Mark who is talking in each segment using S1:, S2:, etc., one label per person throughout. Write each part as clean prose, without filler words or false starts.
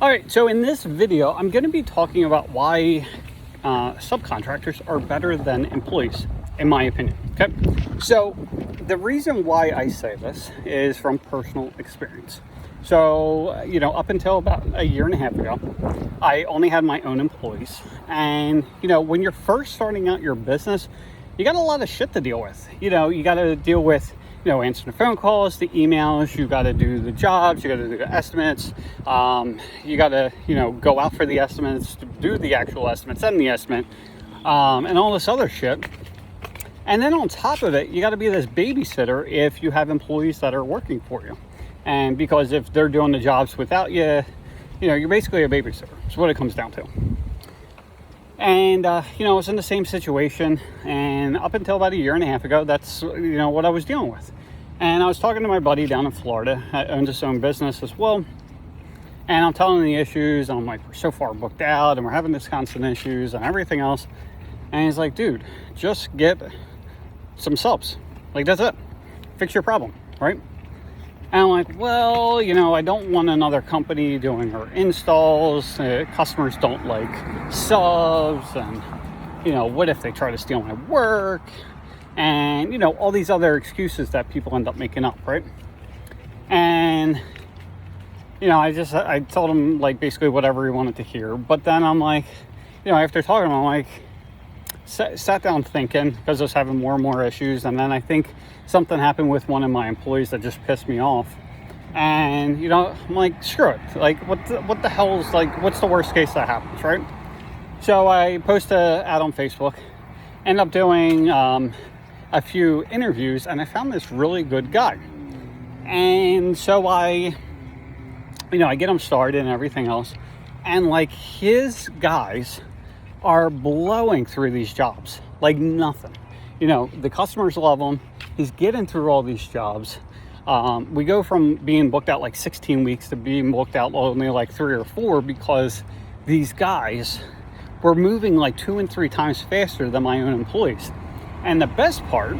S1: All right, so in this video, I'm going to be talking about why subcontractors are better than employees, in my opinion. Okay, so the reason why I say this is from personal experience. So, up until about a year and a half ago, I only had my own employees. And, when you're first starting out your business, you got a lot of shit to deal with. You got to deal with answering the phone calls, the emails, you got to do the jobs, you got to do the estimates, you got to, go out for the estimates, do the actual estimates, send the estimate, and all this other shit. And then on top of it, you got to be this babysitter if you have employees that are working for you. And because if they're doing the jobs without you, you're basically a babysitter. That's what it comes down to. And, I was in the same situation, and up until about a year and a half ago, that's, what I was dealing with. And I was talking to my buddy down in Florida, that owns his own business as well. And I'm telling him the issues. I'm like, we're so far booked out, and we're having this constant issues and everything else. And he's like, dude, just get some subs. Like, that's it. Fix your problem, right? And I'm like, well, I don't want another company doing our installs. Customers don't like subs. And, what if they try to steal my work? And, all these other excuses that people end up making up, right? And, I told him, like, basically whatever he wanted to hear. But then I'm like, after talking to him, I'm like, sat down thinking, because I was having more and more issues. And then I think something happened with one of my employees that just pissed me off. And, I'm like, screw it. Like, what the hell is, like, what's the worst case that happens, right? So I posted an ad on Facebook, end up doing a few interviews, and I found this really good guy. And so I get him started and everything else. And, like, his guys are blowing through these jobs like nothing. The customers love him. He's getting through all these jobs. We go from being booked out like 16 weeks to being booked out only like 3 or 4 because these guys were moving like 2 and 3 times faster than my own employees. And the best part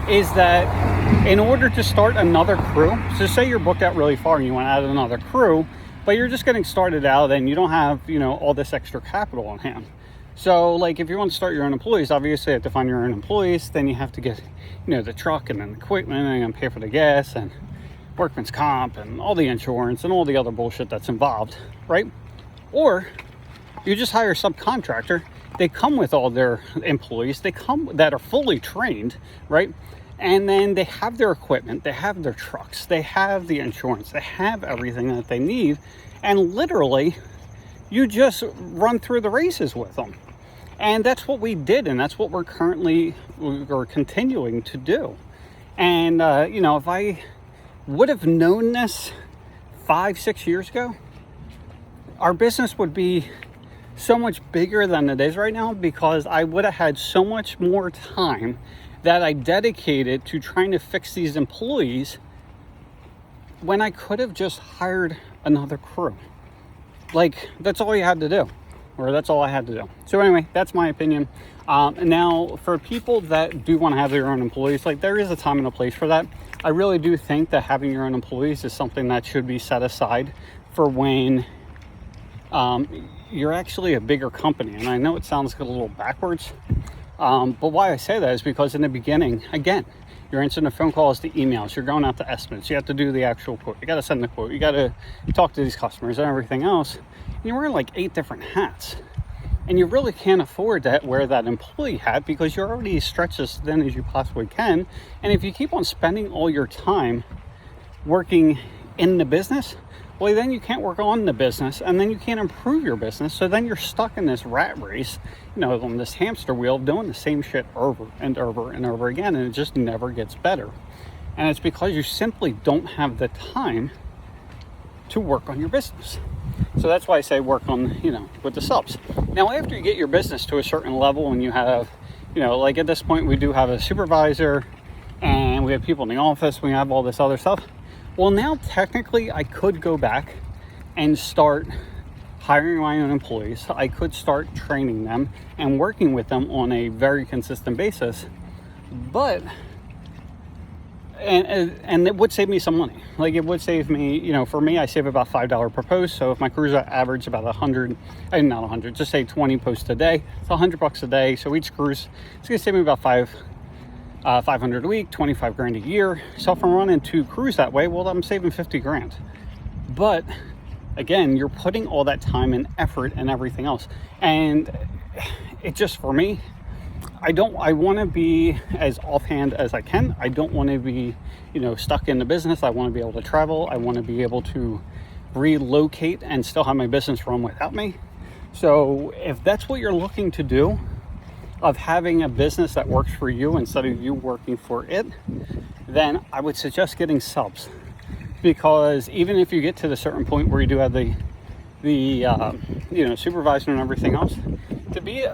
S1: is that in order to start another crew, so say you're booked out really far and you want to add another crew, but you're just getting started out and you don't have, all this extra capital on hand. So, like, if you want to start your own employees, obviously you have to find your own employees. Then you have to get, the truck and then the equipment and pay for the gas and workman's comp and all the insurance and all the other bullshit that's involved, right? Or you just hire a subcontractor. They come with all their employees. They come that are fully trained, right? And then they have their equipment. They have their trucks. They have the insurance. They have everything that they need. And literally, you just run through the races with them. And that's what we did, and that's what we're continuing to do. And, if I would have known this 5-6 years ago, our business would be so much bigger than it is right now because I would have had so much more time that I dedicated to trying to fix these employees when I could have just hired another crew. Like, that's all you had to do. Or that's all I had to do. So anyway, that's my opinion. And now for people that do want to have their own employees, like, there is a time and a place for that. I really do think that having your own employees is something that should be set aside for when you're actually a bigger company. And I know it sounds a little backwards, but why I say that is because in the beginning, again, you're answering the phone calls, the emails, you're going out to estimates, you have to do the actual quote, you got to send the quote, you got to talk to these customers and everything else. And you're wearing like 8 different hats. And you really can't afford to wear that employee hat because you're already stretched as thin as you possibly can. And if you keep on spending all your time working in the business, well, then you can't work on the business, and then you can't improve your business. So then you're stuck in this rat race, on this hamster wheel, doing the same shit over and over and over again, and it just never gets better. And it's because you simply don't have the time to work on your business. So that's why I say work on, with the subs. Now, after you get your business to a certain level and you have, like at this point, we do have a supervisor and we have people in the office, we have all this other stuff. Well, now technically I could go back and start hiring my own employees. I could start training them and working with them on a very consistent basis. But and it would save me some money. Like, it would save me, you know, for me, I save about $5 per post. So if my crews average about 100, and not 100, just say 20 posts a day, it's $100 a day. So each cruise, it's gonna save me about 500 a week, 25 grand a year. So if I'm running 2 crews that way, well, I'm saving 50 grand. But again, you're putting all that time and effort and everything else. And it just, for me, I want to be as offhand as I can. I don't want to be, you know, stuck in the business. I want to be able to travel. I want to be able to relocate and still have my business run without me. So if that's what you're looking to do, of having a business that works for you instead of you working for it, then I would suggest getting subs. Because even if you get to the certain point where you do have the you know, supervisor and everything else, to be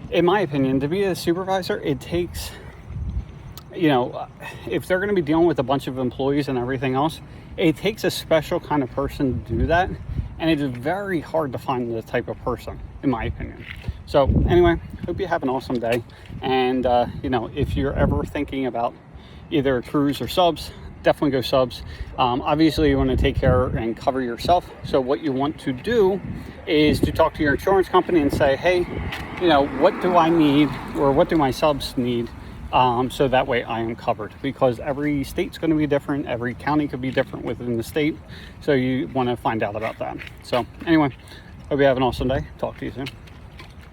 S1: in my opinion, to be a supervisor, it takes, you know, if they're going to be dealing with a bunch of employees and everything else, it takes a special kind of person to do that. And it is very hard to find the type of person, in my opinion. So anyway, hope you have an awesome day. And, you know, if you're ever thinking about either crews or subs, definitely go subs. Obviously, you want to take care and cover yourself. So what you want to do is to talk to your insurance company and say, hey, you know, what do I need, or what do my subs need? So that way I am covered, because every state's going to be different. Every county could be different within the state. So you want to find out about that. So anyway, hope you have an awesome day. Talk to you soon.